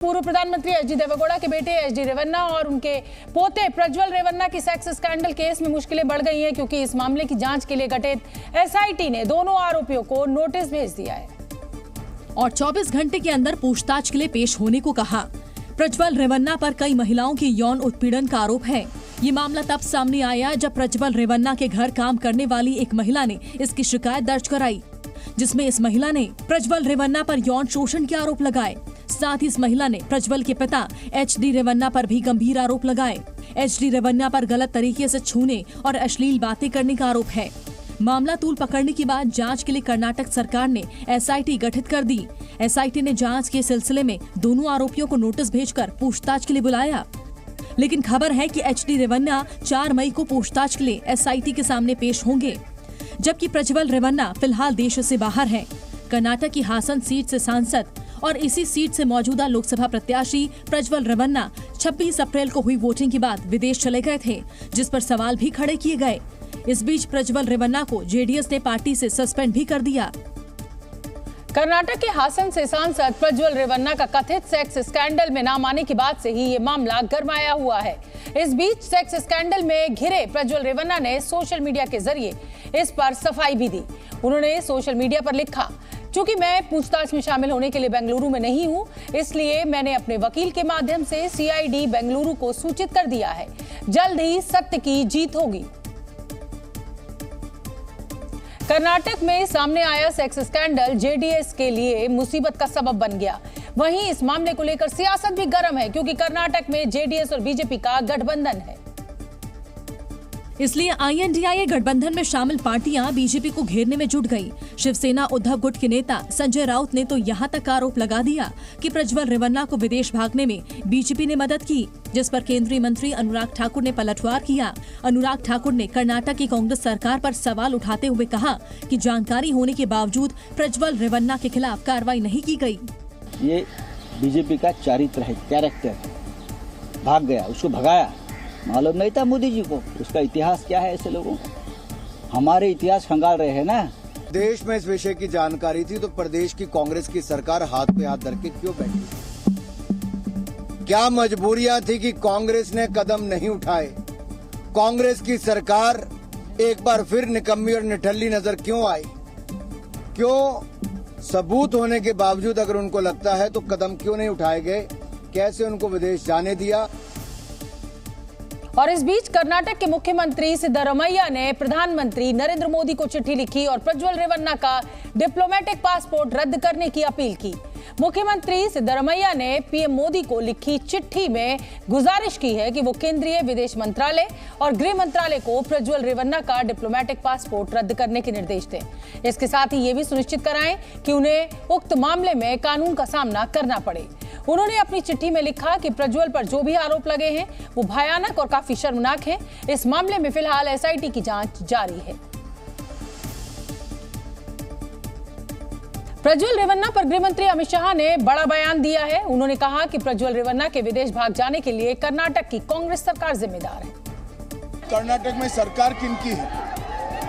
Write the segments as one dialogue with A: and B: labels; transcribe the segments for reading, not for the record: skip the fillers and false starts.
A: पूर्व प्रधानमंत्री H D Deve Gowda के बेटे एच डी रेवन्ना और उनके पोते प्रज्वल रेवन्ना की सेक्स स्कैंडल केस में मुश्किलें बढ़ गई हैं, क्योंकि इस मामले की जांच के लिए गठित एसआईटी ने दोनों आरोपियों को नोटिस भेज दिया है
B: और 24 घंटे के अंदर पूछताछ के लिए पेश होने को कहा। प्रज्वल रेवन्ना पर कई महिलाओं की यौन उत्पीड़न का आरोप है। ये मामला तब सामने आया जब प्रज्वल रेवन्ना के घर काम करने वाली एक महिला ने इसकी शिकायत दर्ज कराई, जिसमें इस महिला ने प्रज्वल रेवन्ना पर यौन शोषण के आरोप लगाए। साथ ही इस महिला ने प्रज्वल के पिता एच डी रेवन्ना पर भी गंभीर आरोप लगाए। एच डी रेवन्ना पर गलत तरीके से छूने और अश्लील बातें करने का आरोप है। मामला तूल पकड़ने के बाद जांच के लिए कर्नाटक सरकार ने एसआईटी गठित कर दी। एसआईटी ने जांच के सिलसिले में दोनों आरोपियों को नोटिस भेजकर पूछताछ के लिए बुलाया। लेकिन खबर है कि एच डी रेवन्ना 4 मई को पूछताछ के लिए एसआईटी के सामने पेश होंगे, जबकि प्रज्वल रेवन्ना फिलहाल देश से बाहर हैं। कर्नाटक की हासन सीट से सांसद और इसी सीट से मौजूदा लोकसभा प्रत्याशी प्रज्वल रेवन्ना 26 अप्रैल को हुई वोटिंग के बाद विदेश चले गए थे, जिस पर सवाल भी खड़े किए गए। इस बीच प्रज्वल रेवन्ना को जेडीएस ने पार्टी से सस्पेंड भी कर दिया।
A: कर्नाटक के हासन से सांसद प्रज्वल रेवन्ना का कथित सेक्स स्कैंडल में नाम आने के बाद से ही ये मामला गरमाया हुआ है। इस बीच सेक्स स्कैंडल में घिरे प्रज्वल रेवन्ना ने सोशल मीडिया के जरिए इस पर सफाई भी दी। उन्होंने सोशल मीडिया पर लिखा, चूंकि मैं पूछताछ में शामिल होने के लिए बेंगलुरु में नहीं हूं, इसलिए मैंने अपने वकील के माध्यम से सीआईडी बेंगलुरु को सूचित कर दिया है। जल्द ही सत्य की जीत होगी। कर्नाटक में सामने आया सेक्स स्कैंडल जेडीएस के लिए मुसीबत का सबब बन गया। वहीं इस मामले को लेकर सियासत भी गर्म है, क्योंकि कर्नाटक में जेडीएस और बीजेपी का गठबंधन है।
B: इसलिए आईएनडीआईए गठबंधन में शामिल पार्टियां बीजेपी को घेरने में जुट गई। शिवसेना उद्धव गुट के नेता संजय राउत ने तो यहां तक आरोप लगा दिया कि प्रज्वल रेवन्ना को विदेश भागने में बीजेपी ने मदद की, जिस पर केंद्रीय मंत्री अनुराग ठाकुर ने पलटवार किया। अनुराग ठाकुर ने कर्नाटक की कांग्रेस सरकार पर सवाल उठाते हुए कहा कि जानकारी होने के बावजूद प्रज्वल रेवन्ना के खिलाफ कार्रवाई नहीं की गई।
C: ये बीजेपी का चरित्र है, कैरेक्टर। भाग गया, उसको भगाया, मालूम नहीं था मोदी जी को उसका इतिहास क्या है। ऐसे लोगों हमारे इतिहास खंगाल रहे हैं ना।
D: देश में इस विषय की जानकारी थी तो प्रदेश की कांग्रेस की सरकार हाथ पे हाथ धर के क्यों बैठी? क्या मजबूरियां थी कि कांग्रेस ने कदम नहीं उठाए? कांग्रेस की सरकार एक बार फिर निकम्मी और निठल्ली नजर क्यों आई? क्यों सबूत होने के बावजूद अगर उनको लगता है तो कदम क्यों नहीं उठाए गए? कैसे उनको विदेश जाने दिया?
A: और इस बीच कर्नाटक के मुख्यमंत्री सिद्धरमैया ने प्रधानमंत्री नरेंद्र मोदी को चिट्ठी लिखी और प्रज्वल रेवन्ना का डिप्लोमेटिक पासपोर्ट रद्द करने की अपील की। मुख्यमंत्री सिद्धरमैया ने पीएम मोदी को लिखी चिट्ठी में गुजारिश की है कि वो केंद्रीय विदेश मंत्रालय और गृह मंत्रालय को प्रज्वल रेवन्ना का डिप्लोमेटिक पासपोर्ट रद्द करने के निर्देश दें। इसके साथ ही ये भी सुनिश्चित कराएं कि उन्हें उक्त मामले में कानून का सामना करना पड़े। उन्होंने अपनी चिट्ठी में लिखा कि प्रज्वल पर जो भी आरोप लगे हैं वो भयानक और काफी शर्मनाक हैं। इस मामले में फिलहाल एसआईटी की जांच जारी है। प्रज्वल रेवन्ना पर गृह मंत्री अमित शाह ने बड़ा बयान दिया है। उन्होंने कहा कि प्रज्वल रेवन्ना के विदेश भाग जाने के लिए कर्नाटक की कांग्रेस सरकार जिम्मेदार है।
E: कर्नाटक में सरकार किनकी है?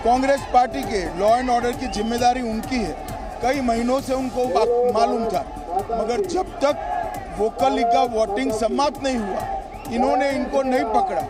E: कांग्रेस पार्टी के। लॉ एंड ऑर्डर की जिम्मेदारी उनकी है। कई महीनों से उनको मालूम था, मगर जब तक वोकल लीग का वोटिंग समाप्त नहीं हुआ, इन्होंने इनको नहीं पकड़ा।